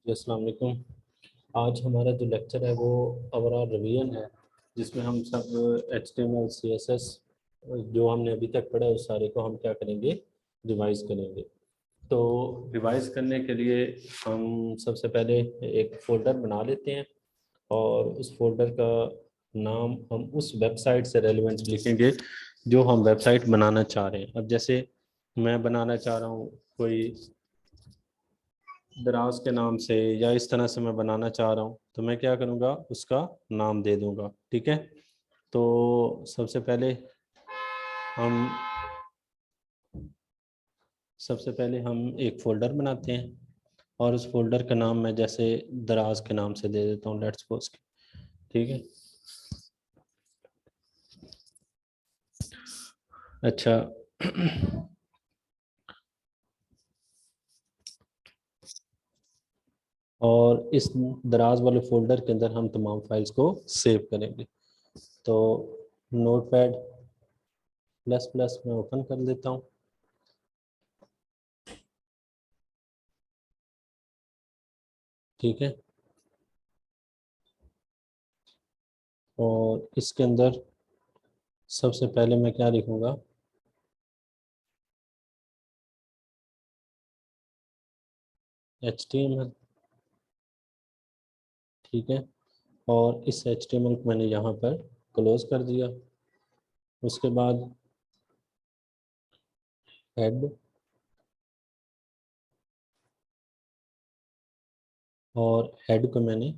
जी, अस्सलाम वालेकुम। आज हमारा जो लेक्चर है वो ओवरऑल रिवीजन है, जिसमें हम सब HTML CSS जो हमने अभी तक पढ़ा है उस सारे को हम क्या करेंगे, रिवाइज करेंगे। तो रिवाइज करने के लिए हम सबसे पहले एक फ़ोल्डर बना लेते हैं और उस फोल्डर का नाम हम उस वेबसाइट से रेलिवेंट लिखेंगे जो हम वेबसाइट बनाना चाह रहे हैं। अब जैसे मैं बनाना चाह रहा हूँ कोई दराज के नाम से या इस तरह से मैं बनाना चाह रहा हूँ, तो मैं क्या करूँगा, उसका नाम दे दूँगा। ठीक है, तो हम सबसे पहले हम एक फ़ोल्डर बनाते हैं और उस फोल्डर का नाम मैं जैसे दराज के नाम से दे देता हूँ, लेट्स सपोज। ठीक है, अच्छा। और इस दराज वाले फोल्डर के अंदर हम तमाम फाइल्स को सेव करेंगे। तो नोटपैड प्लस प्लस में ओपन कर लेता हूँ। ठीक है, और इसके अंदर सबसे पहले मैं क्या लिखूंगा, HTML। ठीक है, और इस HTML को मैंने यहाँ पर क्लोज कर दिया। उसके बाद हेड, और हेड को मैंने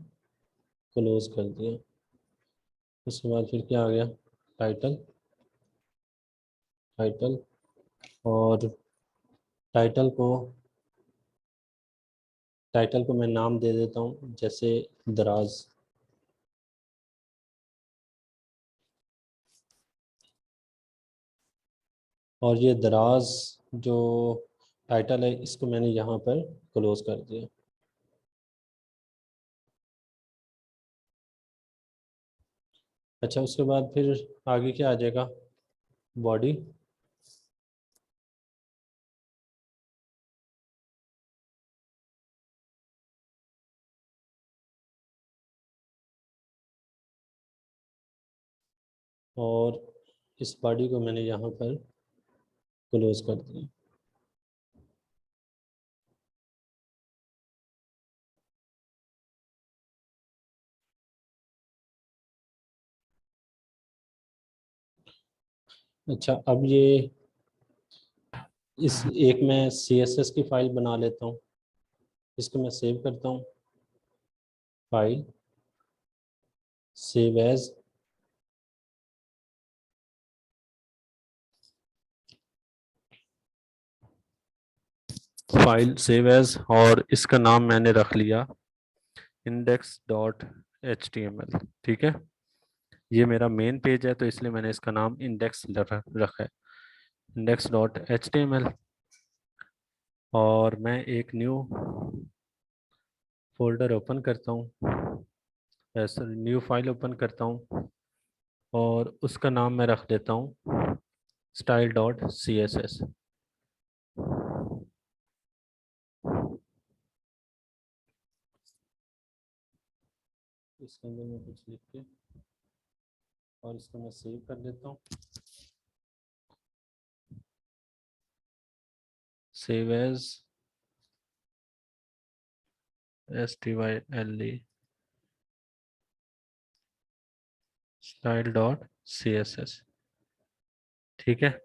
क्लोज कर दिया। उसके बाद फिर क्या आ गया, टाइटल। टाइटल, और टाइटल को टाइटल को मैं नाम दे देता हूँ जैसे दराज। और ये दराज जो टाइटल है इसको मैंने यहाँ पर क्लोज कर दिया। अच्छा, उसके बाद फिर आगे क्या आ जाएगा, बॉडी। और इस बॉडी को मैंने यहाँ पर क्लोज कर दिया। अच्छा, अब ये इस एक मैं CSS की फाइल बना लेता हूँ। इसको मैं सेव करता हूँ, file save as. File save as, और इसका नाम मैंने रख लिया index.html। ठीक है, ये मेरा मेन पेज है तो इसलिए मैंने इसका नाम इंडेक्स रखा है, index.html। और मैं एक न्यू फोल्डर ओपन करता हूँ, ऐसा न्यू फाइल ओपन करता हूँ, और उसका नाम मैं रख देता हूँ style.css। इसके अंदर मैं कुछ लिख के और इसको मैं सेव कर देता हूँ, सेव एज style style.css। ठीक है,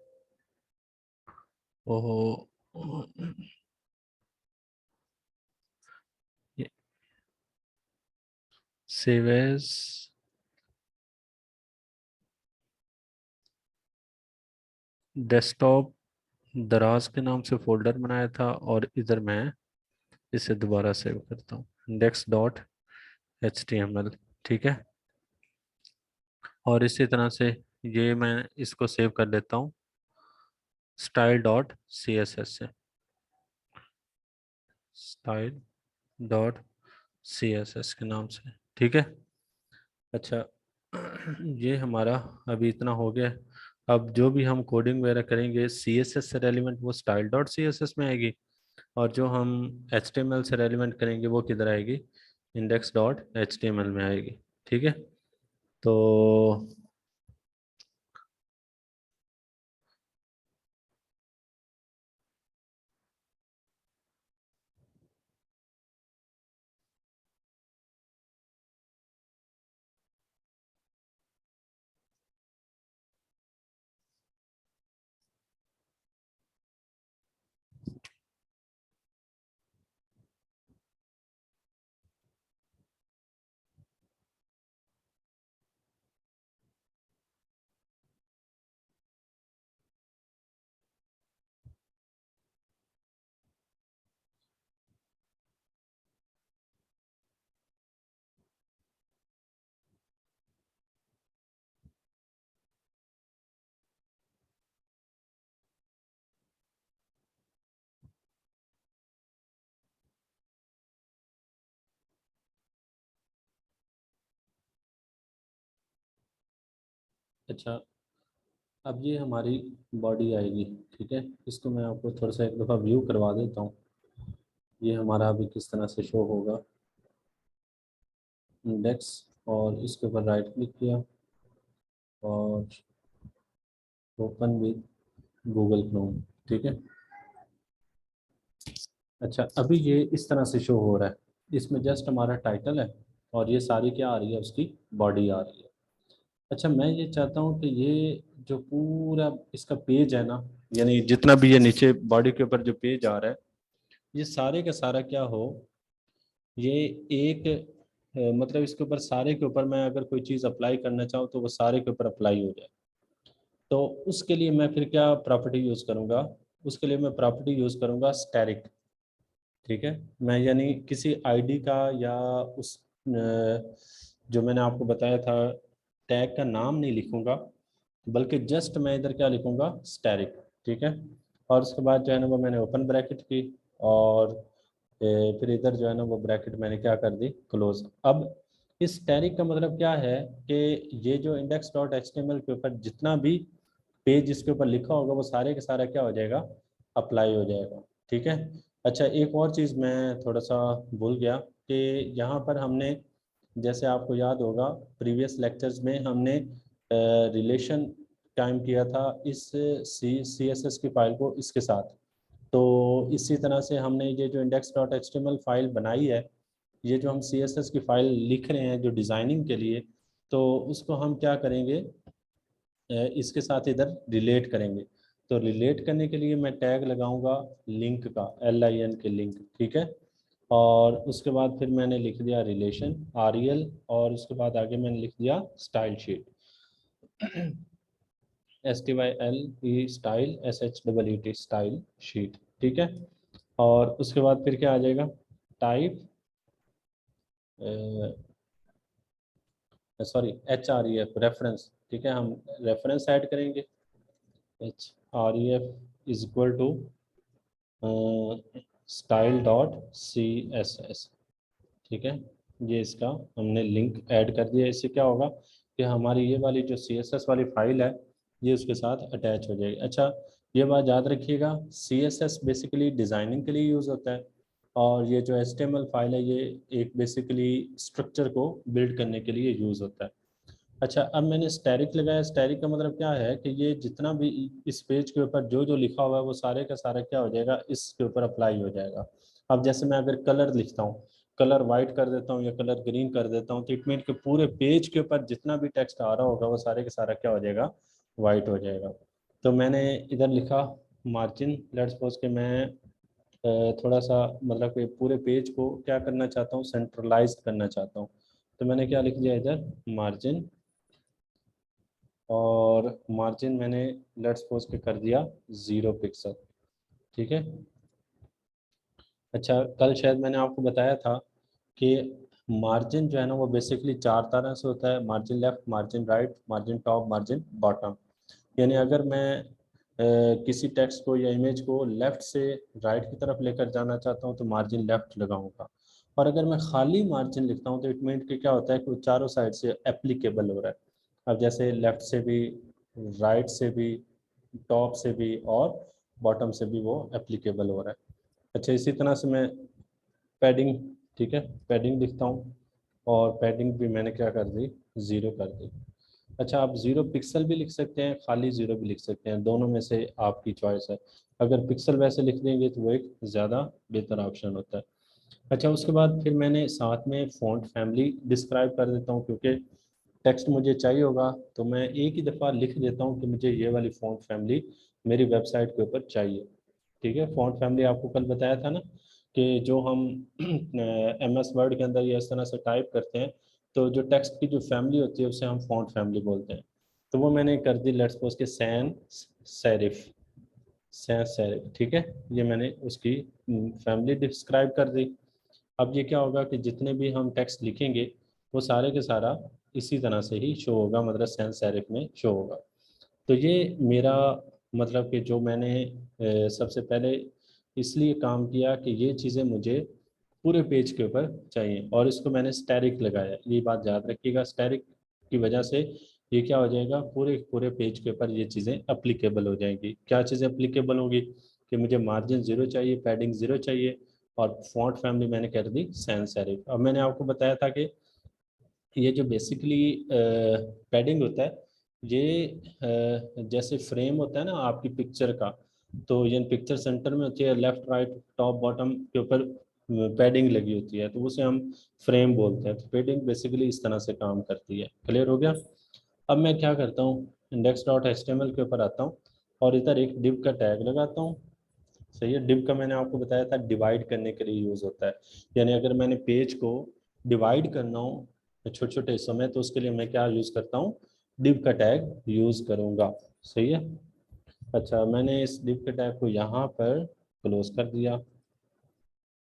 ओहो, सेव एज डेस्कटॉप दराज के नाम से फोल्डर बनाया था, और इधर मैं इसे दोबारा सेव करता हूँ index.html। ठीक है, और इसी तरह से ये मैं इसको सेव कर लेता हूँ style.css से, style.css के नाम से। ठीक है, अच्छा। ये हमारा अभी इतना हो गया। अब जो भी हम कोडिंग वगैरह करेंगे CSS से रेलिवेंट वो style.css में आएगी, और जो हम HTML से रेलिवेंट करेंगे वो किधर आएगी, index.html में आएगी। ठीक है, तो अच्छा, अब ये हमारी बॉडी आएगी। ठीक है, इसको मैं आपको थोड़ा सा एक दफ़ा व्यू करवा देता हूँ। ये हमारा अभी किस तरह से शो होगा, इंडेक्स, और इसके ऊपर राइट क्लिक किया और ओपन विद गूगल क्रोम। ठीक है, अच्छा अभी ये इस तरह से शो हो रहा है। इसमें जस्ट हमारा टाइटल है और ये सारी क्या आ रही है, उसकी बॉडी आ रही है। अच्छा, मैं ये चाहता हूँ कि ये जो पूरा इसका पेज है ना, यानी जितना भी ये नीचे बॉडी के ऊपर जो पेज आ रहा है, ये सारे का सारा क्या हो, ये एक मतलब इसके ऊपर सारे के ऊपर मैं अगर कोई चीज़ अप्लाई करना चाहूँ तो वो सारे के ऊपर अप्लाई हो जाए। तो उसके लिए मैं फिर क्या प्रॉपर्टी यूज़ करूँगा, उसके लिए मैं प्रॉपर्टी यूज़ करूँगा स्टैटिक। ठीक है, मैं यानी किसी आईडी का या उस जो मैंने आपको बताया था टैग का नाम नहीं लिखूंगा, बल्कि जस्ट मैं इधर क्या लिखूंगा, स्टैटिक। ठीक है, और उसके बाद जो है ना वो मैंने ओपन ब्रैकेट की, और फिर इधर जो है ना वो ब्रैकेट मैंने क्या कर दी, क्लोज। अब इस स्टैटिक का मतलब क्या है कि ये जो index dot H T M L के ऊपर जितना भी पेज इसके ऊपर लिखा होगा वो सारे का सारा क्या हो जाएगा, अप्लाई हो जाएगा। ठीक है, अच्छा एक और चीज़ मैं थोड़ा सा भूल गया कि यहाँ पर हमने, जैसे आपको याद होगा प्रीवियस लेक्चर्स में हमने रिलेशन टाइम किया था इस सी एस एस की फाइल को इसके साथ। तो इसी तरह से हमने ये जो index dot H T M L file बनाई है, ये जो हम सी एस एस की फाइल लिख रहे हैं जो डिज़ाइनिंग के लिए, तो उसको हम क्या करेंगे, इसके साथ इधर रिलेट करेंगे। तो रिलेट करने के लिए मैं टैग लगाऊंगा लिंक का, LIN के लिंक। ठीक है, और उसके बाद फिर मैंने लिख दिया रिलेशन REL, और उसके बाद आगे मैंने लिख दिया style sheet, STYLE style SHEET style sheet. ठीक है, और उसके बाद फिर क्या आ जाएगा, टाइप सॉरी HREF रेफरेंस। ठीक है, हम रेफरेंस ऐड करेंगे, HREF is equal to style dot CSS। ठीक है, ये इसका हमने लिंक ऐड कर दिया। इससे क्या होगा कि हमारी ये वाली जो CSS वाली फाइल है ये उसके साथ अटैच हो जाएगी। अच्छा, ये बात याद रखिएगा, CSS बेसिकली डिज़ाइनिंग के लिए यूज़ होता है, और ये जो HTML फाइल है ये एक बेसिकली स्ट्रक्चर को बिल्ड करने के लिए यूज़ होता है। अच्छा, अब मैंने स्टैटिक लगाया। स्टैटिक का मतलब क्या है कि ये जितना भी इस पेज के ऊपर जो जो लिखा हुआ है वो सारे का सारा क्या हो जाएगा, इसके ऊपर अप्लाई हो जाएगा। अब जैसे मैं अगर कलर लिखता हूँ, कलर वाइट कर देता हूँ या कलर ग्रीन कर देता हूँ, तो इट मीन के पूरे पेज के ऊपर जितना भी टेक्स्ट आ रहा होगा वो सारे का सारा क्या हो जाएगा, वाइट हो जाएगा। तो मैंने इधर लिखा मार्जिन, लेट्स सपोज कि मैं थोड़ा सा मतलब कि पूरे पेज को क्या करना चाहता हूँ, सेंट्रलाइज करना चाहता हूँ। तो मैंने क्या लिख दिया इधर, मार्जिन, और मार्जिन मैंने लेट्स सपोज के कर दिया 0 पिक्सल। ठीक है, अच्छा कल शायद मैंने आपको बताया था कि मार्जिन जो है ना वो बेसिकली 4 तरह से होता है, margin left, margin right, margin top, margin bottom. यानी अगर मैं किसी टेक्स्ट को या इमेज को लेफ्ट से राइट की तरफ लेकर जाना चाहता हूँ तो मार्जिन लेफ्ट लगाऊंगा, और अगर मैं खाली मार्जिन लिखता हूँ तो इट मीन कि क्या होता है कि वो चारों साइड से एप्लीकेबल हो रहा है। अब जैसे लेफ्ट से भी, राइट से भी, टॉप से भी और बॉटम से भी वो एप्लीकेबल हो रहा है। अच्छा, इसी तरह से मैं पैडिंग, ठीक है, पैडिंग लिखता हूँ, और पैडिंग भी मैंने क्या कर दी, 0 कर दी। अच्छा, आप 0 पिक्सल भी लिख सकते हैं, खाली 0 भी लिख सकते हैं, दोनों में से आपकी चॉइस है। अगर पिक्सल वैसे लिख देंगे तो वो एक ज़्यादा बेहतर ऑप्शन होता है। अच्छा, उसके बाद फिर मैंने साथ में फ़ॉन्ट फैमिली डिस्क्राइब कर देता हूँ, क्योंकि टेक्स्ट मुझे चाहिए होगा तो मैं एक ही दफ़ा लिख देता हूँ कि मुझे ये वाली फ़ॉन्ट फैमिली मेरी वेबसाइट के ऊपर चाहिए। ठीक है, फ़ॉन्ट फैमिली आपको कल बताया था ना कि जो हम एम एस वर्ड के अंदर या इस तरह से टाइप करते हैं, तो जो टेक्स्ट की जो फैमिली होती है उसे हम फ़ॉन्ट फैमिली बोलते हैं। तो वो मैंने कर दी, लेट्स सपोज के सैन सेरिफ, सैन सेरिफ, ठीक है, ये मैंने उसकी फैमिली डिस्क्राइब कर दी। अब ये क्या होगा कि जितने भी हम टेक्स्ट लिखेंगे वो सारे के सारा इसी तरह से ही शो होगा, मतलब सेंस सेरिफ में शो होगा। तो ये मेरा मतलब कि जो मैंने सबसे पहले इसलिए काम किया कि ये चीज़ें मुझे पूरे पेज के ऊपर चाहिए, और इसको मैंने स्टैरिक लगाया, ये बात याद रखिएगा। स्टैरिक की वजह से ये क्या हो जाएगा, पूरे पूरे पेज के ऊपर ये चीज़ें अप्लीकेबल हो जाएंगी। क्या चीज़ें अप्लीकेबल होंगी कि मुझे मार्जिन 0 चाहिए, पैडिंग 0 चाहिए, और फॉन्ट फैमिली मैंने कर दी सैंस सेरिफ। अब मैंने आपको बताया था कि ये जो बेसिकली पैडिंग होता है, ये जैसे फ्रेम होता है ना आपकी पिक्चर का, तो ये पिक्चर सेंटर में होती है, लेफ्ट राइट टॉप बॉटम के ऊपर पैडिंग लगी होती है, तो उसे हम फ्रेम बोलते हैं। तो पैडिंग बेसिकली इस तरह से काम करती है। क्लियर हो गया? अब मैं क्या करता हूँ, index dot H T M L के ऊपर आता हूँ और इधर एक डिव का टैग लगाता हूँ। सही है, डिव का मैंने आपको बताया था डिवाइड करने के लिए यूज़ होता है। यानी अगर मैंने पेज को डिवाइड करना हो छोटे छोटे हिस्सों में, तो उसके लिए मैं क्या यूज़ करता हूँ, डिव का टैग यूज़ करूँगा। सही है। अच्छा, मैंने इस डिव के टैग को यहाँ पर क्लोज कर दिया।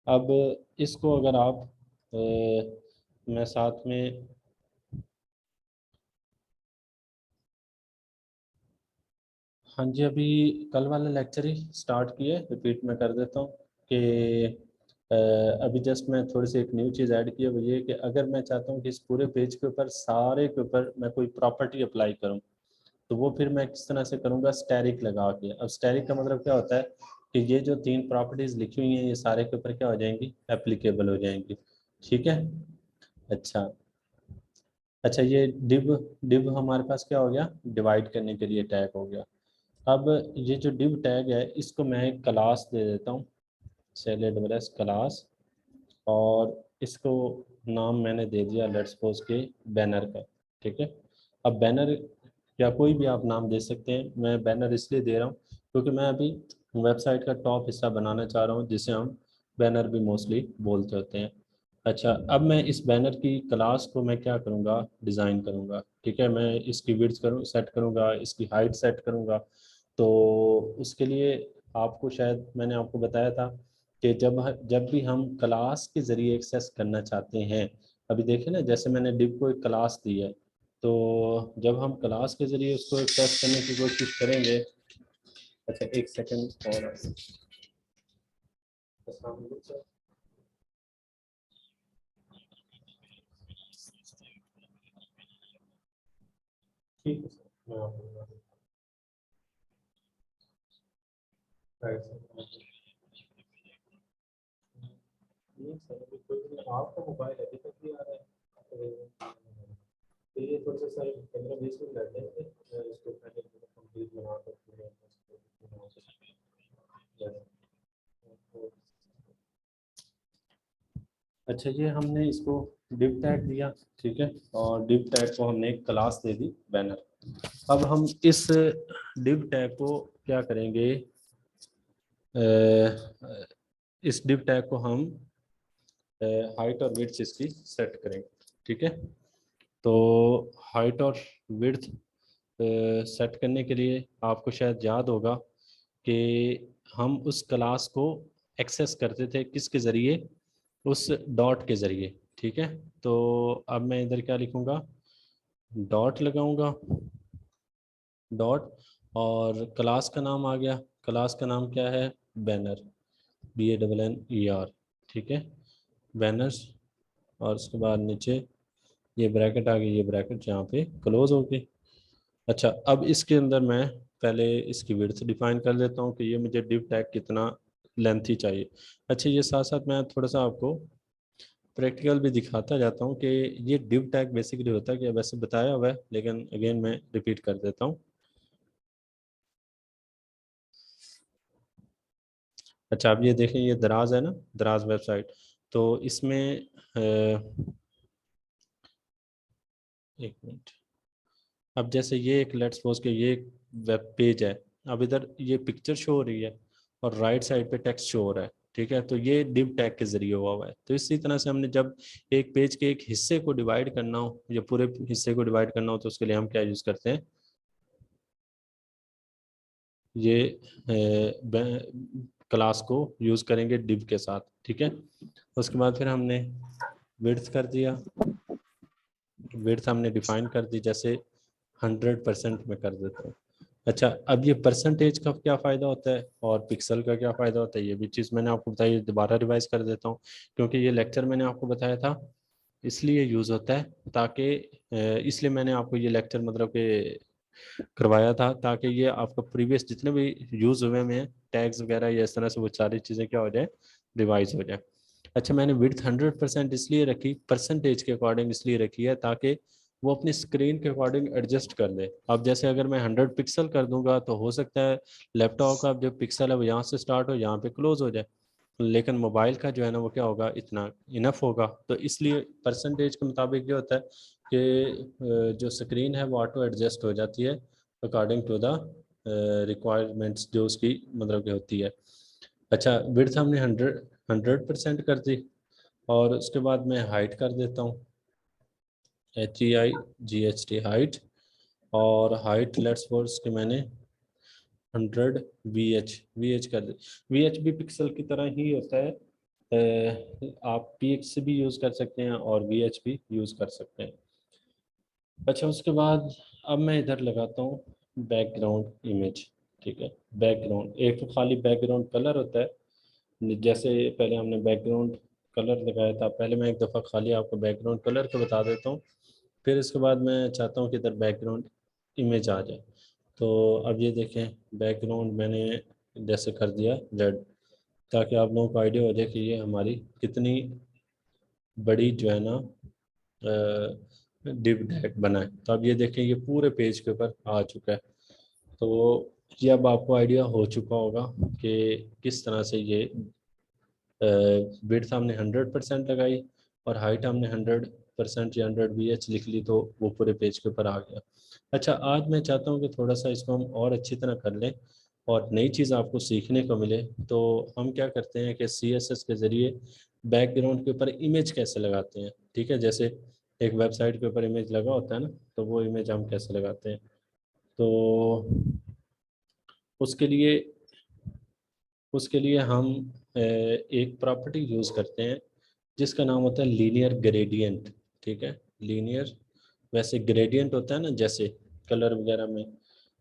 अब इसको अगर आप मैं साथ में हाँ जी, अभी कल वाला लेक्चर ही स्टार्ट किए, रिपीट में कर देता हूँ कि अभी जस्ट मैं थोड़ी सी एक न्यू चीज़ ऐड की है, वो ये कि अगर मैं चाहता हूँ कि इस पूरे पेज के ऊपर सारे के ऊपर मैं कोई प्रॉपर्टी अप्लाई करूँ, तो वो फिर मैं किस तरह से करूँगा, स्टैरिक लगा के। अब स्टैरिक का मतलब क्या होता है कि ये जो 3 प्रॉपर्टीज़ लिखी हुई हैं ये सारे के ऊपर क्या हो जाएंगी, एप्लीकेबल हो जाएंगी। ठीक है। अच्छा, अच्छा, ये डिव डिव हमारे पास क्या हो गया, डिवाइड करने के लिए टैग हो गया। अब ये जो डिव टैग है इसको मैं एक क्लास दे देता हूँ, सेलेडवरस क्लास, और इसको नाम मैंने दे दिया लेट्स सपोज के बैनर का। ठीक है। अब बैनर या कोई भी आप नाम दे सकते हैं, मैं बैनर इसलिए दे रहा हूँ क्योंकि मैं अभी वेबसाइट का टॉप हिस्सा बनाना चाह रहा हूँ, जिसे हम बैनर भी मोस्टली बोलते होते हैं। अच्छा, अब मैं इस बैनर की क्लास को मैं क्या करूँगा, डिज़ाइन करूँगा। ठीक है, मैं इसकी विड्थ करूँ सेट करूँगा, इसकी हाइट सेट करूँगा। तो उसके लिए आपको शायद मैंने आपको बताया था कि जब जब भी हम क्लास के ज़रिए एक्सेस करना चाहते हैं, अभी देखें ना, जैसे मैंने डिव को एक क्लास दी है, तो जब हम क्लास के ज़रिए उसको एक्सेस करने की कोशिश करेंगे। अच्छा, एक सेकंड और ठीक है सर, मैं आपको राइट सर। नहीं सर, अभी कोई नहीं, आपका मोबाइल अभी तक भी आ रहा है। तो ये थोड़ा सा सर 15-20 मिनट लगते हैं, इसको पहले कंप्लीट बना करते हैं। अच्छा, ये हमने इसको डिव टैग दिया, ठीक है, और डिव टैग को हमने एक क्लास दे दी बैनर। अब हम इस डिव टैग को क्या करेंगे, इस डिव टैग को हम हाइट और विड्थ इसकी सेट करेंगे। ठीक है, तो हाइट और विड्थ सेट करने के लिए आपको शायद याद होगा कि हम उस क्लास को एक्सेस करते थे किसके ज़रिए, उस डॉट के ज़रिए। ठीक है, तो अब मैं इधर क्या लिखूँगा, डॉट लगाऊंगा, डॉट, और क्लास का नाम आ गया, क्लास का नाम क्या है, बैनर, BANNER। ठीक है, बैनर्स, और उसके बाद नीचे ये ब्रैकेट आ गई, ये ब्रैकेट यहाँ पे क्लोज हो गई। अच्छा, अब इसके अंदर मैं पहले इसकी विड्थ डिफाइन कर लेता हूँ कि ये मुझे डिव टैग कितना लेंथी चाहिए। अच्छा, ये साथ साथ मैं थोड़ा सा आपको प्रैक्टिकल भी दिखाता जाता हूँ कि ये डिव टैग बेसिकली होता है कि वैसे बताया हुआ है, लेकिन अगेन मैं रिपीट कर देता हूँ। अच्छा, अब ये देखें, ये दराज है ना, दराज वेबसाइट। तो इसमें एक मिनट। अब जैसे ये एक लेट्स सपोज के ये एक वेब पेज है। अब इधर ये पिक्चर शो हो रही है और राइट साइड पे टेक्स्ट शो हो रहा है, ठीक है। तो ये डिव टैग के जरिए हुआ है। तो इसी तरह से हमने जब एक पेज के एक हिस्से को डिवाइड करना हो या पूरे हिस्से को डिवाइड करना हो तो उसके लिए हम क्या यूज़ करते हैं, ये क्लास को यूज़ करेंगे डिव के साथ, ठीक है। उसके बाद फिर हमने विड्थ कर दिया, विड्थ हमने डिफाइन कर दी, जैसे 100% में कर देता हूँ। अच्छा, अब ये परसेंटेज का क्या फ़ायदा होता है और पिक्सल का क्या फ़ायदा होता है, ये भी चीज़ मैंने आपको बताई, दोबारा रिवाइज कर देता हूँ क्योंकि ये लेक्चर मैंने आपको बताया था इसलिए यूज़ होता है, ताकि इसलिए मैंने आपको ये लेक्चर मतलब कि करवाया था ताकि ये आपका प्रीवियस जितने भी यूज़ हुए में टैग्स वगैरह या इस तरह से वो सारी चीज़ें क्या हो जाए, रिवाइज हो जाए। अच्छा, मैंने विड्थ 100% इसलिए रखी, परसेंटेज के अकॉर्डिंग इसलिए रखी है ताकि वो अपनी स्क्रीन के अकॉर्डिंग एडजस्ट कर ले। अब जैसे अगर मैं 100 पिक्सल कर दूंगा तो हो सकता है लैपटॉप का जो पिक्सल है वो यहाँ से स्टार्ट हो, यहाँ पे क्लोज हो जाए, लेकिन मोबाइल का जो है ना वो क्या होगा, इतना इनफ होगा। तो इसलिए परसेंटेज के मुताबिक ये होता है कि जो स्क्रीन है वो ऑटो एडजस्ट हो जाती है अकॉर्डिंग टू द रिक्वायरमेंट्स जो उसकी मतलब की होती है। अच्छा, विड्थ हमने 100% कर दी और उसके बाद मैं हाइट कर देता हूँ, HEIGHT हाइट। और हाइट लेट्स सपोज कि मैंने 100 VH कर दे। VH भी पिक्सल की तरह ही होता है, आप PX से भी यूज़ कर सकते हैं और VH भी यूज़ कर सकते हैं। अच्छा, उसके बाद अब मैं इधर लगाता हूँ बैकग्राउंड इमेज, ठीक है। बैकग्राउंड, एक तो खाली बैकग्राउंड कलर होता है, जैसे पहले हमने बैकग्राउंड कलर लगाया था। पहले मैं एक दफ़ा खाली आपको बैकग्राउंड कलर को बता देता हूँ, फिर इसके बाद मैं चाहता हूँ कि इधर बैकग्राउंड इमेज आ जाए। तो अब ये देखें, बैकग्राउंड मैंने जैसे कर दिया रेड, ताकि आप लोगों को आइडिया हो जाए कि ये हमारी कितनी बड़ी जो है ना डिव टैग बना है। तो अब ये देखें, ये पूरे पेज के ऊपर आ चुका है। तो ये अब आपको आइडिया हो चुका होगा कि किस तरह से ये विड्थ हमने 100% लगाई और हाइट हमने 100% या 100 VH लिख ली, तो वो पूरे पेज के ऊपर आ गया। अच्छा, आज मैं चाहता हूँ कि थोड़ा सा इसको हम और अच्छी तरह कर लें और नई चीज़ आपको सीखने को मिले। तो हम क्या करते हैं कि CSS के ज़रिए बैकग्राउंड के ऊपर इमेज कैसे लगाते हैं, ठीक है। जैसे एक वेबसाइट के ऊपर इमेज लगा होता है ना, तो वो इमेज हम कैसे लगाते हैं। तो उसके लिए उसके लिए हम एक प्रॉपर्टी यूज़ करते हैं जिसका नाम होता है लीनियर ग्रेडियंट, ठीक है। लीनियर, वैसे ग्रेडियंट होता है ना जैसे कलर वगैरह में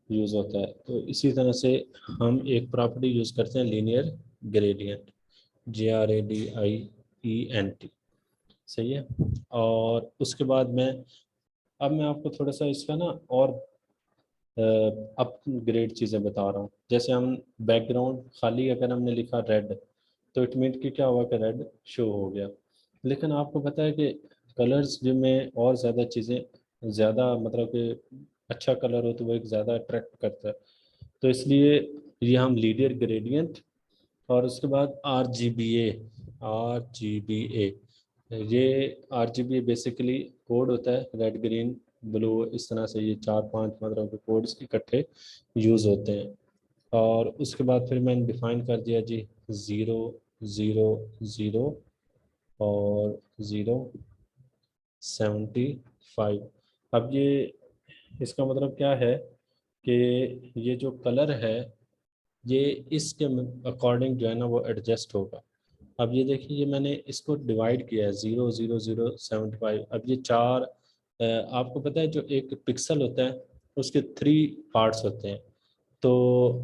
यूज़ होता है, तो इसी तरह से हम एक प्रॉपर्टी यूज़ करते हैं लीनियर ग्रेडियंट, GRADIENT, सही है। और उसके बाद अब मैं आपको थोड़ा सा इसका ना और अपग्रेड चीज़ें बता रहा हूँ। जैसे हम बैकग्राउंड खाली अगर हमने लिखा रेड, तो इट मीन कि क्या हुआ कि रेड शो हो गया। लेकिन आपको पता है कि कलर्स जो में और ज़्यादा चीज़ें, ज़्यादा मतलब कि अच्छा कलर हो तो वो एक ज़्यादा अट्रैक्ट करता है। तो इसलिए ये हम लीनियर ग्रेडियंट और उसके बाद RGBA, ये RGBA बेसिकली कोड होता है, रेड ग्रीन ब्लू, इस तरह से ये 4-5 मतलब के कोड्स इकट्ठे यूज़ होते हैं। और उसके बाद फिर मैंने डिफाइन कर दिया जी 0 0 0 और 0 75। अब ये इसका मतलब क्या है कि ये जो कलर है ये इसके अकॉर्डिंग जो है ना वो एडजस्ट होगा। अब ये देखिए, ये मैंने इसको डिवाइड किया है 0 0 0 75। अब ये चार आपको पता है जो एक पिक्सल होता है उसके 3 पार्ट्स होते हैं। तो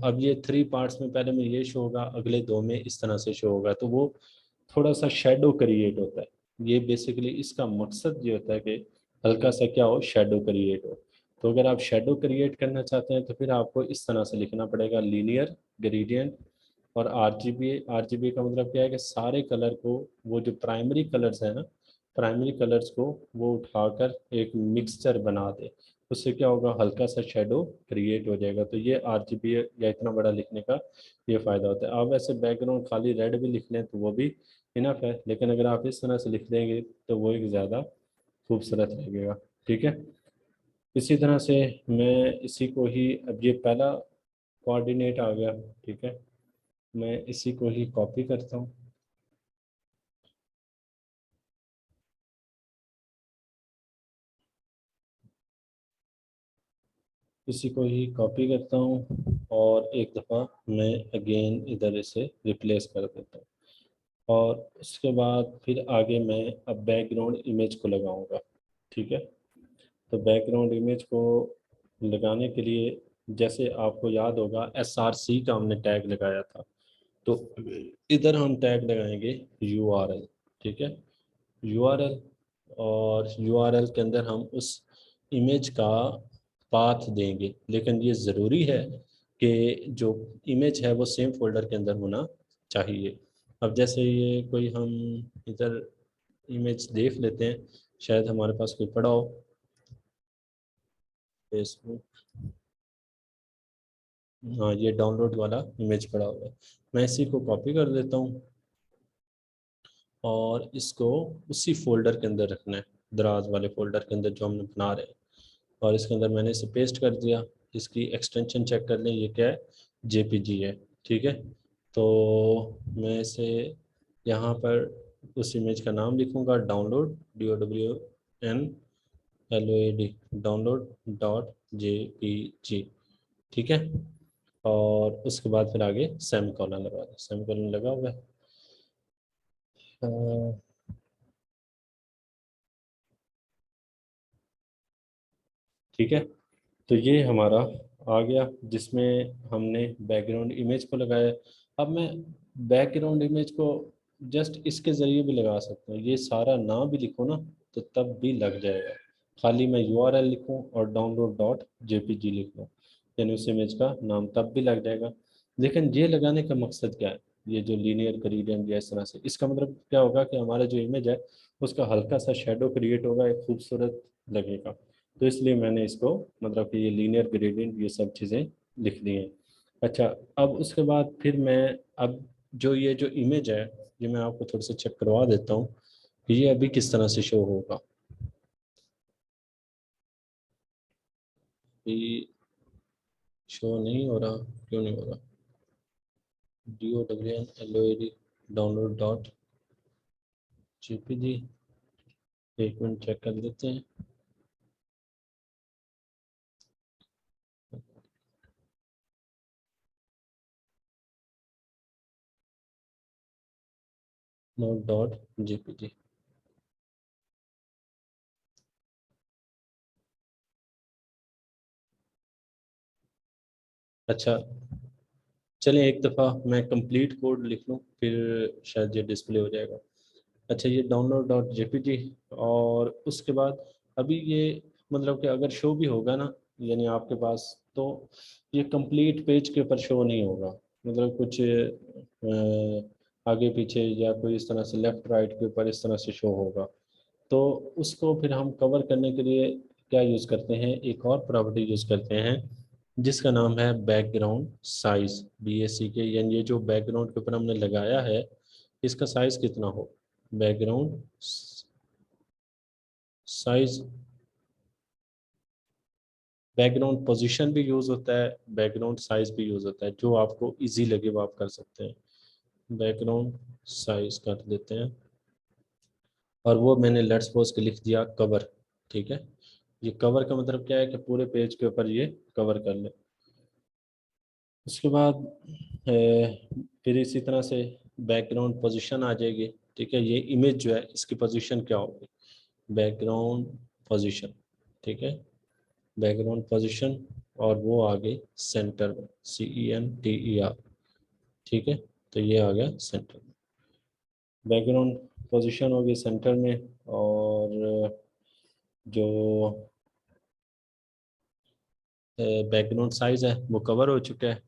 अब ये 3 पार्ट्स में पहले में ये शो होगा, अगले 2 में इस तरह से शो होगा, तो वो थोड़ा सा शेडो क्रिएट होता है। ये बेसिकली इसका मकसद ये होता है कि हल्का सा क्या हो, शेडो क्रिएट हो। तो अगर आप शेडो क्रिएट करना चाहते हैं तो फिर आपको इस तरह से लिखना पड़ेगा लीनियर ग्रेडियंट और आरजीबी का मतलब क्या है कि सारे कलर को, वो जो प्राइमरी कलर्स है ना, प्राइमरी कलर्स को वो उठाकर एक मिक्सचर बना दे। उससे क्या होगा, हल्का सा शेडो क्रिएट हो जाएगा। तो ये आरजीबी या इतना बड़ा लिखने का ये फ़ायदा होता है। आप वैसे बैकग्राउंड खाली रेड भी लिख लें तो वो भी इनफ है, लेकिन अगर आप इस तरह से लिख देंगे तो वो एक ज़्यादा खूबसूरत लगेगा। ठीक है, इसी तरह से मैं इसी को ही, अब ये पहला कोऑर्डिनेट आ गया। ठीक है, मैं इसी को ही कॉपी करता हूँ। इसी को ही कॉपी करता हूँ और एक दफ़ा मैं अगेन इधर इसे रिप्लेस कर देता हूँ। और उसके बाद फिर आगे मैं अब बैकग्राउंड इमेज को लगाऊंगा। ठीक है, तो बैकग्राउंड इमेज को लगाने के लिए, जैसे आपको याद होगा SRC का हमने टैग लगाया था, तो इधर हम टैग लगाएंगे URL। ठीक है, URL, और URL के अंदर हम उस इमेज का पाथ देंगे, लेकिन ये ज़रूरी है कि जो इमेज है वो सेम फोल्डर के अंदर होना चाहिए। अब जैसे ये कोई हम इधर इमेज देख लेते हैं, शायद हमारे पास कोई पड़ा हो, फेसबुक, हाँ ये डाउनलोड वाला इमेज पड़ा हुआ है। मैं इसी को कॉपी कर देता हूँ और इसको उसी फोल्डर के अंदर रखना है, दराज वाले फोल्डर के अंदर जो हमने बना रहे हैं। और इसके अंदर मैंने इसे पेस्ट कर दिया। इसकी एक्सटेंशन चेक कर लें, ये क्या है, JPG है। ठीक है, तो मैं इसे यहाँ पर उस इमेज का नाम लिखूँगा, डाउनलोड DOWNLOAD, download.jpg। ठीक है, और उसके बाद फिर आगे सेमी कॉलन लगा दें। सेमी कॉलन लगा हुआ है। अ, ठीक है, तो ये हमारा आ गया जिसमें हमने बैकग्राउंड इमेज को लगाया। अब मैं बैकग्राउंड इमेज को जस्ट इसके ज़रिए भी लगा सकता हूँ, ये सारा ना भी लिखो ना तो तब भी लग जाएगा। खाली मैं URL लिखूँ और download.jpg लिख लूँ, यानी उस इमेज का नाम, तब भी लग जाएगा। लेकिन ये लगाने का मकसद क्या है, ये जो लीनियर ग्रेडियंट या इस तरह से, इसका मतलब क्या होगा कि हमारा जो इमेज है उसका हल्का सा शेडो क्रिएट होगा, एक खूबसूरत लगेगा। तो इसलिए मैंने इसको, मतलब कि ये लीनियर ग्रेडियंट ये सब चीज़ें लिख दी हैं। अच्छा, अब उसके बाद फिर मैं, अब जो ये जो इमेज है, ये मैं आपको थोड़ा सा चेक करवा देता हूँ कि ये अभी किस तरह से शो होगा। ये शो नहीं हो रहा, क्यों नहीं हो रहा? DOWNLOAD download.jpg, एक मिनट चेक कर लेते हैं। .jpg। अच्छा, चलें एक दफ़ा मैं कंप्लीट कोड लिख लूँ, फिर शायद ये डिस्प्ले हो जाएगा। अच्छा, ये download.jpg, और उसके बाद अभी ये, मतलब कि अगर शो भी होगा ना, यानी आपके पास, तो ये कंप्लीट पेज के ऊपर शो नहीं होगा। मतलब कुछ आगे पीछे या कोई इस तरह से लेफ़्ट राइट के ऊपर इस तरह से शो होगा। तो उसको फिर हम कवर करने के लिए क्या यूज़ करते हैं, एक और प्रॉपर्टी यूज़ करते हैं जिसका नाम है बैकग्राउंड साइज, BACK। यानी ये जो बैकग्राउंड के ऊपर हमने लगाया है इसका साइज़ कितना हो, बैकग्राउंड साइज। बैकग्राउंड पोजीशन भी यूज़ होता है, बैकग्राउंड साइज भी यूज़ होता है, जो आपको इजी लगे वो आप कर सकते हैं। बैकग्राउंड साइज कर देते हैं, और वो मैंने लेट्स सपोज के लिख दिया कवर। ठीक है, ये कवर का मतलब क्या है कि पूरे पेज के ऊपर ये कवर कर ले। उसके बाद फिर इसी तरह से बैकग्राउंड पोजीशन आ जाएगी। ठीक है, ये इमेज जो है इसकी पोजीशन क्या होगी, बैकग्राउंड पोजीशन। ठीक है, बैकग्राउंड पोजीशन, और वो आ गई सेंटर में, CENTER। ठीक है, तो ये आ गया सेंटर में, बैकग्राउंड पोजीशन हो गई सेंटर में। और जो बैकग्राउंड साइज है वो कवर हो चुका है।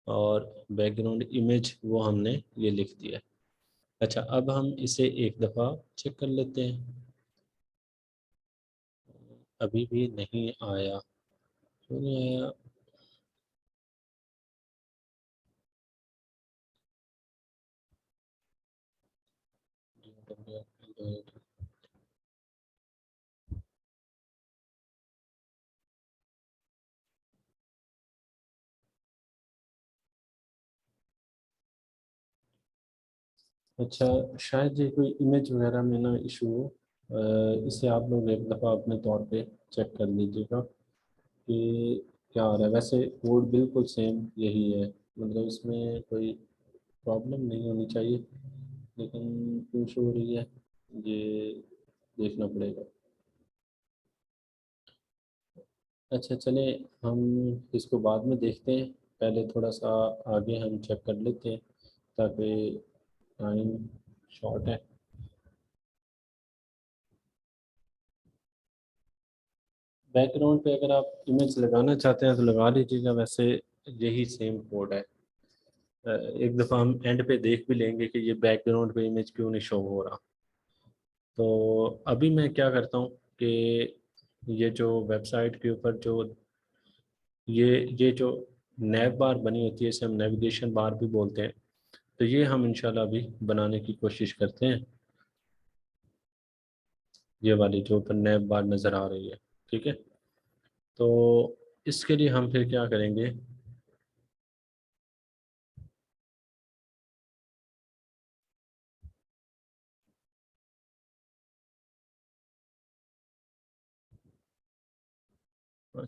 और बैकग्राउंड इमेज वो हमने ये लिख दिया। अच्छा, अब हम इसे एक दफ़ा चेक कर लेते हैं। अभी भी नहीं आया, क्यों नहीं आया? अच्छा, शायद ये कोई इमेज वगैरह में ना इशू हो। इसे आप लोग एक दफ़ा अपने तौर पे चेक कर लीजिएगा कि क्या हो रहा है। वैसे कोड बिल्कुल सेम यही है, मतलब इसमें कोई प्रॉब्लम नहीं होनी चाहिए, लेकिन क्यों शो हो रही है ये देखना पड़ेगा। अच्छा चले, हम इसको बाद में देखते हैं, पहले थोड़ा सा आगे हम चेक कर लेते हैं ताकि टाइम शॉर्ट है। बैकग्राउंड पे अगर आप इमेज लगाना चाहते हैं तो लगा लीजिएगा, वैसे यही सेम कोड है। एक दफ़ा हम एंड पे देख भी लेंगे कि ये बैकग्राउंड पे इमेज क्यों नहीं शो हो रहा। तो अभी मैं क्या करता हूँ कि ये जो वेबसाइट के ऊपर जो ये जो नैव बार बनी होती है, इसे हम नेविगेशन बार भी बोलते हैं, तो ये हम इंशाल्लाह अभी बनाने की कोशिश करते हैं। ये वाली जो ऊपर नैव बार नज़र आ रही है, ठीक है। तो इसके लिए हम फिर क्या करेंगे,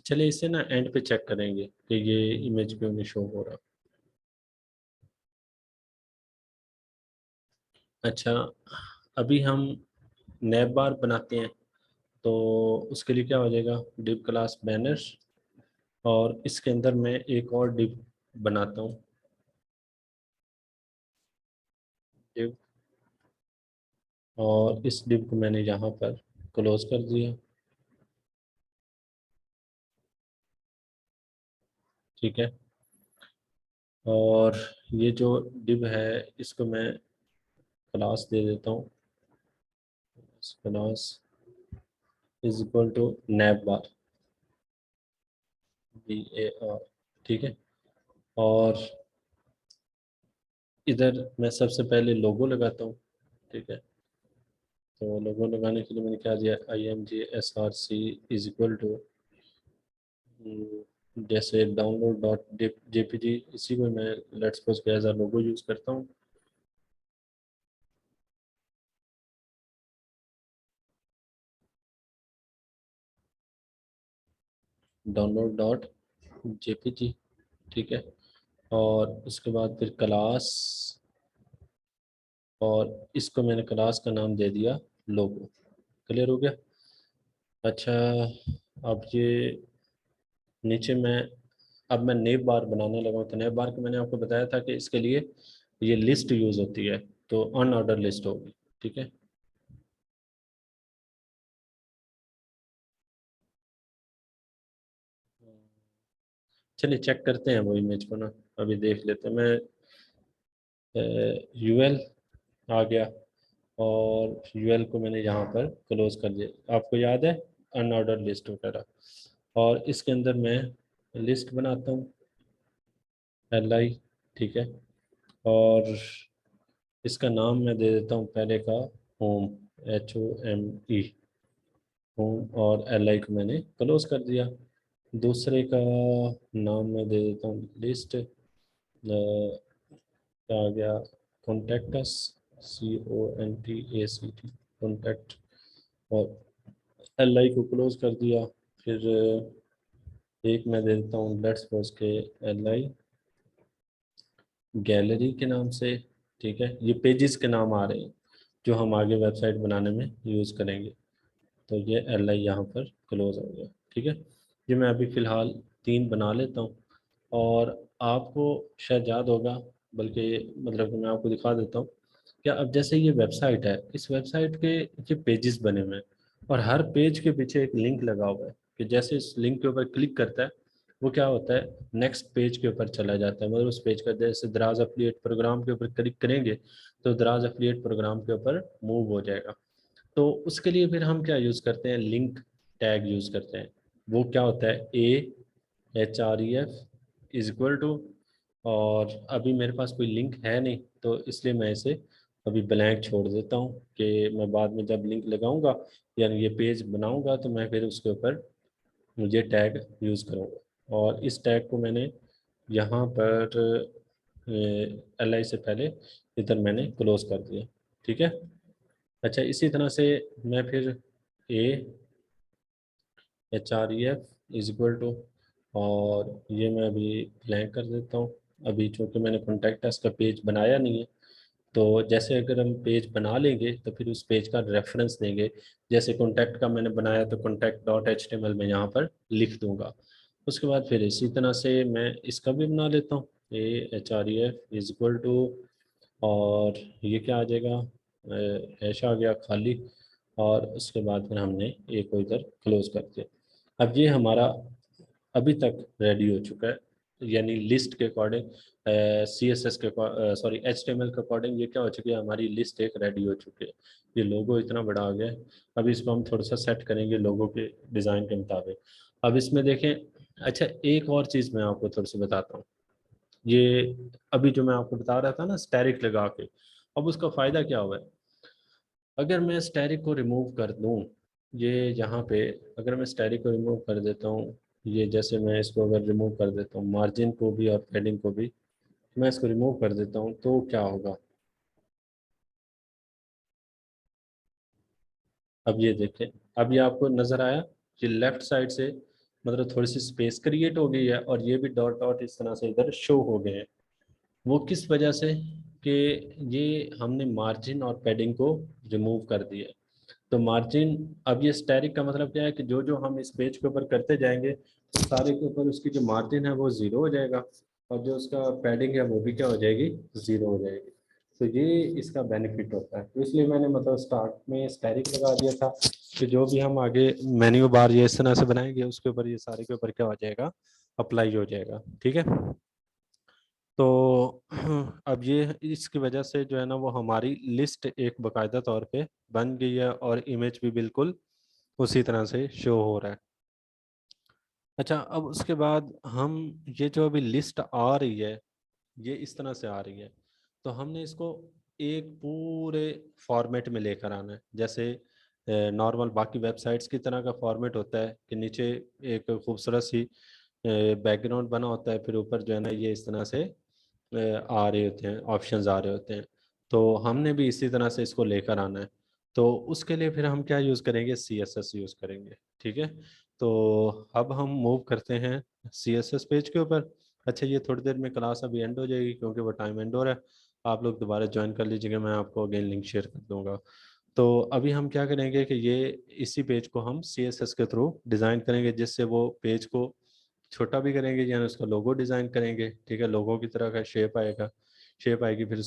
चलिए इसे ना एंड पे चेक करेंगे कि ये इमेज क्यों नहीं शो हो रहा। अच्छा, अभी हम नैव बार बनाते हैं, तो उसके लिए क्या हो जाएगा, डिव क्लास बैनर्स, और इसके अंदर मैं एक और डिव बनाता हूँ, डिव, और इस डिव को मैंने यहाँ पर क्लोज कर दिया, ठीक है। और ये जो डिव है इसको मैं क्लास दे देता हूँ, class is equal to nav bar, BAR, ठीक है। और इधर मैं सबसे पहले लोगो लगाता हूँ, ठीक है। तो लोगो लगाने के लिए मैंने क्या दिया, IMG SRC is equal to, जैसे डाउनलोड डॉट JPG, इसी को मैं लेट्स सपोज के एज अ लोगो यूज़ करता हूँ। डाउनलोड डॉट JPG, ठीक है। और उसके बाद फिर क्लास, और इसको मैंने क्लास का नाम दे दिया लोगो। क्लियर हो गया। अच्छा, अब ये नीचे मैं, अब मैं नेव बार बनाने लगा हूँ। तो नेव बार को मैंने आपको बताया था कि इसके लिए ये लिस्ट यूज़ होती है, तो अनऑर्डर लिस्ट होगी, ठीक है। चलिए चेक करते हैं वो इमेज को ना, अभी देख लेते हैं। मैं UL आ गया, और UL को मैंने यहाँ पर क्लोज कर दिया, आपको याद है अनऑर्डर लिस्ट वगैरह। और इसके अंदर मैं लिस्ट बनाता हूँ, LI, ठीक है। और इसका नाम मैं दे देता हूँ पहले का होम, HOME, होम, और LI को मैंने क्लोज कर दिया। दूसरे का नाम मैं दे देता हूँ लिस्ट, क्या आ गया, कॉन्टैक्टस, CONTACT, कॉन्टैक्ट, और LI को क्लोज कर दिया। फिर एक मैं दे देता हूँ लेट्स सपोज के LI गैलरी के नाम से, ठीक है। ये पेजेस के नाम आ रहे हैं जो हम आगे वेबसाइट बनाने में यूज़ करेंगे। तो ये LI यहाँ पर क्लोज हो गया, ठीक है। ये मैं अभी फ़िलहाल 3 बना लेता हूँ, और आपको शायद याद होगा, बल्कि मतलब कि मैं आपको दिखा देता हूँ। क्या, अब जैसे ये वेबसाइट है, इस वेबसाइट के ये पेजेस बने हुए हैं, और हर पेज के पीछे एक लिंक लगा हुआ है कि जैसे इस लिंक के ऊपर क्लिक करता है, वो क्या होता है, नेक्स्ट पेज के ऊपर चला जाता है, मतलब उस पेज का जैसे दराज एफिलिएट प्रोग्राम के ऊपर क्लिक करेंगे तो दराज एफिलिएट प्रोग्राम के ऊपर मूव हो जाएगा। तो उसके लिए फिर हम क्या यूज़ करते हैं, लिंक टैग यूज़ करते हैं। वो क्या होता है, AHREF इज इक्वल टू, और अभी मेरे पास कोई लिंक है नहीं तो इसलिए मैं इसे अभी ब्लैंक छोड़ देता हूँ कि मैं बाद में जब लिंक लगाऊंगा यानी ये पेज बनाऊंगा तो मैं फिर उसके ऊपर मुझे टैग यूज़ करूँगा। और इस टैग को मैंने यहाँ पर LI से पहले इधर मैंने क्लोज कर दिया, ठीक है। अच्छा, इसी तरह से मैं फिर AHREF इज इक्वल टू, और ये मैं अभी ब्लैंक कर देता हूँ। अभी चूँकि मैंने कॉन्टैक्ट अस का पेज बनाया नहीं है, तो जैसे अगर हम पेज बना लेंगे तो फिर उस पेज का रेफरेंस देंगे। जैसे कॉन्टैक्ट का मैंने बनाया तो contact.html में यहाँ पर लिख दूंगा। उसके बाद फिर इसी तरह से मैं इसका भी बना लेता हूँ, AHREF इज इक्वल टू, और ये क्या आ जाएगा, हैश आ गया खाली, और उसके बाद फिर हमने ए को इधर क्लोज कर दिया। अब ये हमारा अभी तक रेडी हो चुका है, यानी लिस्ट के अकॉर्डिंग, CSS के सॉरी HTML के अकॉर्डिंग ये क्या हो चुकी है, हमारी लिस्ट एक रेडी हो चुकी है। ये लोगो इतना बड़ा आ गया है। अब इसको हम थोड़ा सा सेट करेंगे लोगो के डिज़ाइन के मुताबिक। अब इसमें देखें, अच्छा एक और चीज़ मैं आपको थोड़ी सी बताता हूँ। ये अभी जो मैं आपको बता रहा था ना स्टैरिक लगा के, अब उसका फ़ायदा क्या हुआ है, अगर मैं स्टैरिक को रिमूव कर दूं, ये यहाँ पे अगर मैं स्टैरिक को रिमूव कर देता हूँ, ये जैसे मैं इसको अगर रिमूव कर देता हूँ मार्जिन को भी और पैडिंग को भी, मैं इसको रिमूव कर देता हूँ तो क्या होगा, अब ये देखें, अब ये आपको नज़र आया कि लेफ्ट साइड से मतलब थोड़ी सी स्पेस क्रिएट हो गई है और ये भी डॉट डॉट इस तरह से इधर शो हो गए हैं। वो किस वजह से, कि ये हमने मार्जिन और पैडिंग को रिमूव कर दिया। तो मार्जिन, अब ये स्टैरिक का मतलब क्या है कि जो जो हम इस पेज के ऊपर करते जाएंगे तो सारे के ऊपर उसकी जो मार्जिन है वो ज़ीरो हो जाएगा, और जो उसका पैडिंग है वो भी क्या हो जाएगी, ज़ीरो हो जाएगी। तो ये इसका बेनिफिट होता है, तो इसलिए मैंने मतलब स्टार्ट में स्टैरिक लगा दिया था कि जो भी हम आगे मेन्यू बार ये इस तरह से बनाएंगे उसके ऊपर ये सारे के ऊपर क्या हो जाएगा, अप्लाई हो जाएगा, ठीक है। तो अब ये इसकी वजह से जो है ना वो हमारी लिस्ट एक बाकायदा तौर पे बन गई है और इमेज भी बिल्कुल उसी तरह से शो हो रहा है। अच्छा, अब उसके बाद हम ये जो अभी लिस्ट आ रही है ये इस तरह से आ रही है, तो हमने इसको एक पूरे फॉर्मेट में लेकर आना है। जैसे नॉर्मल बाकी वेबसाइट्स की तरह का फॉर्मेट होता है कि नीचे एक खूबसूरत सी बैकग्राउंड बना होता है, फिर ऊपर जो है ना ये इस तरह से आ रहे होते हैं, ऑप्शंस आ रहे होते हैं। तो हमने भी इसी तरह से इसको लेकर आना है। तो उसके लिए फिर हम क्या यूज़ करेंगे, CSS यूज़ करेंगे, ठीक है। तो अब हम मूव करते हैं CSS पेज के ऊपर। अच्छा, ये थोड़ी देर में क्लास अभी एंड हो जाएगी क्योंकि वो टाइम एंड हो रहा है। आप लोग दोबारा ज्वाइन कर लीजिएगा, मैं आपको अगेन लिंक शेयर कर दूंगा। तो अभी हम क्या करेंगे कि ये इसी पेज को हम CSS के थ्रू डिज़ाइन करेंगे, जिससे वो पेज को छोटा भी करेंगे, यानी उसका लोगो डिज़ाइन करेंगे, ठीक है। लोगो की तरह का शेप आएगा, शेप आएगी, फिर